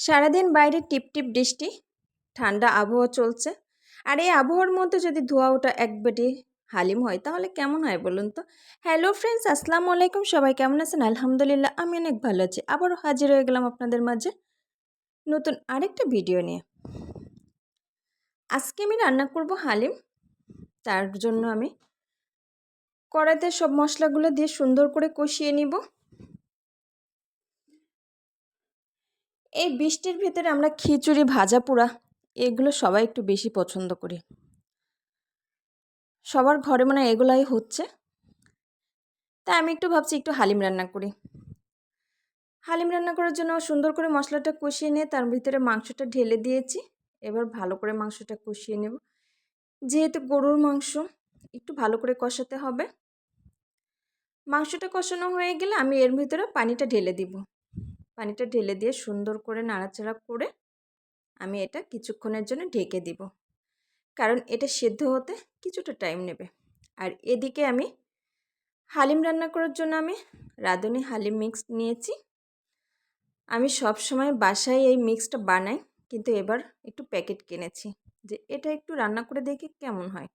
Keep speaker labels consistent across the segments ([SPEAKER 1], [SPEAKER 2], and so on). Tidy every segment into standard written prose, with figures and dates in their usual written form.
[SPEAKER 1] সারাদিন বাইরে টিপটিপ বৃষ্টি, ঠান্ডা আবহাওয়া চলছে। আর এই আবহাওয়ার মধ্যে যদি ধোয়া ওঠা এক বাটি হালিম হয় তাহলে কেমন হয় বলুন তো। হ্যালো ফ্রেন্ডস, আসসালামু আলাইকুম। সবাই কেমন আছেন? আলহামদুলিল্লাহ, আমি অনেক ভালো আছি। আবারও হাজির হয়ে গেলাম আপনাদের মাঝে নতুন আরেকটা ভিডিও নিয়ে। আজকে আমি রান্না করব হালিম। তার জন্য আমি কড়াইতে সব মশলাগুলো দিয়ে সুন্দর করে কষিয়ে নিব। এই বৃষ্টির ভিতরে আমরা খিচুড়ি, ভাজা পোড়া এগুলো সবাই একটু বেশি পছন্দ করি। সবার ঘরে মনে হয় এগুলাই হচ্ছে। তাই আমি একটু ভাবছি একটু হালিম রান্না করি। হালিম রান্না করার জন্য সুন্দর করে মশলাটা কষিয়ে নিয়ে তার ভিতরে মাংসটা ঢেলে দিয়েছি। এবার ভালো করে মাংসটা কষিয়ে নেব। যেহেতু গরুর মাংস, একটু ভালো করে কষাতে হবে। মাংসটা কষানো হয়ে গেলে আমি এর ভিতরে পানিটা ঢেলে দিব। পানিটা ঢেলে দিয়ে সুন্দর করে নাড়াচাড়া করে আমি এটা কিছুক্ষণের জন্য ঢেকে দিব, কারণ এটা সেদ্ধ হতে কিছুটা টাইম নেবে। আর এদিকে আমি হালিম রান্না করার জন্য আমি রাঁধুনি হালিম মিক্স নিয়েছি। আমি সব সময় বাসায় এই মিক্সটা বানাই, কিন্তু এবার একটু প্যাকেট কিনেছি যে এটা একটু রান্না করে দেখি কেমন হয়।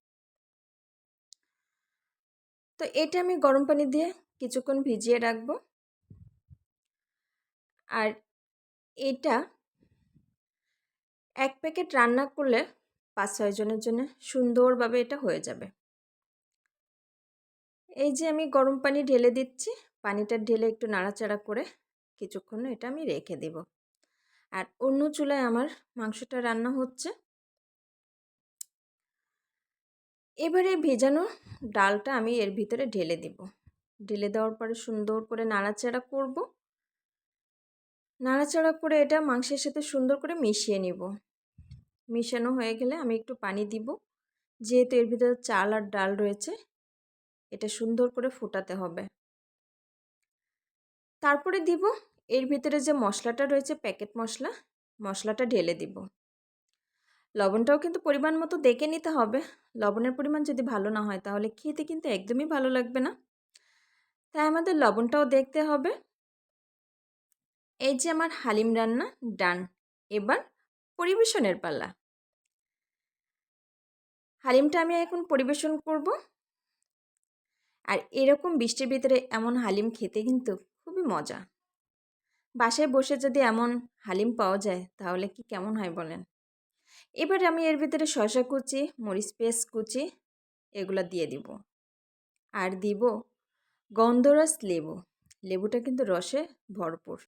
[SPEAKER 1] তো এটা আমি গরম পানি দিয়ে কিছুক্ষণ ভিজিয়ে রাখবো। আর এটা এক প্যাকেট রান্না করলে 5-6 জনের জন্য সুন্দরভাবে এটা হয়ে যাবে। এই যে আমি গরম পানি ঢেলে দিচ্ছি, পানিটা ঢেলে একটু নাড়াচাড়া করে কিছুক্ষণ এটা আমি রেখে দেব। আর অন্য চুলায় আমার মাংসটা রান্না হচ্ছে। এবারে ভেজানো ডালটা আমি এর ভিতরে ঢেলে দেব। ঢেলে দেওয়ার পরে সুন্দর করে নাড়াচাড়া করব। নাড়াচাড়া করে এটা মাংসের সাথে সুন্দর করে মিশিয়ে নিব। মিশানো হয়ে গেলে আমি একটু পানি দিব। যেহেতু এর ভিতরে চাল আর ডাল রয়েছে, এটা সুন্দর করে ফোটাতে হবে। তারপরে দিব এর ভিতরে যে মশলাটা রয়েছে, প্যাকেট মশলা, মশলাটা ঢেলে দিব। লবণটাও কিন্তু পরিমাণ মতো দেখে নিতে হবে। লবণের পরিমাণ যদি ভালো না হয় তাহলে খেতে কিন্তু একদমই ভালো লাগবে না। তাই আমাদের লবণটাও দেখতে হবে। এই যে আমার হালিম রান্না ডান। এবার পরিবেশনের পালা। হালিমটা আমি এখন পরিবেশন করব। আর এরকম বৃষ্টির ভিতরে এমন হালিম খেতে কিন্তু খুবই মজা। বাসায় বসে যদি এমন হালিম পাওয়া যায় তাহলে কি কেমন হয় বলেন। এবার আমি এর ভিতরে শসা কুচি, মরিচ পেঁয়াজ কুচি এগুলো দিয়ে দিব। আর দিব গন্ধরাজ লেবু। লেবুটা কিন্তু রসে ভরপুর।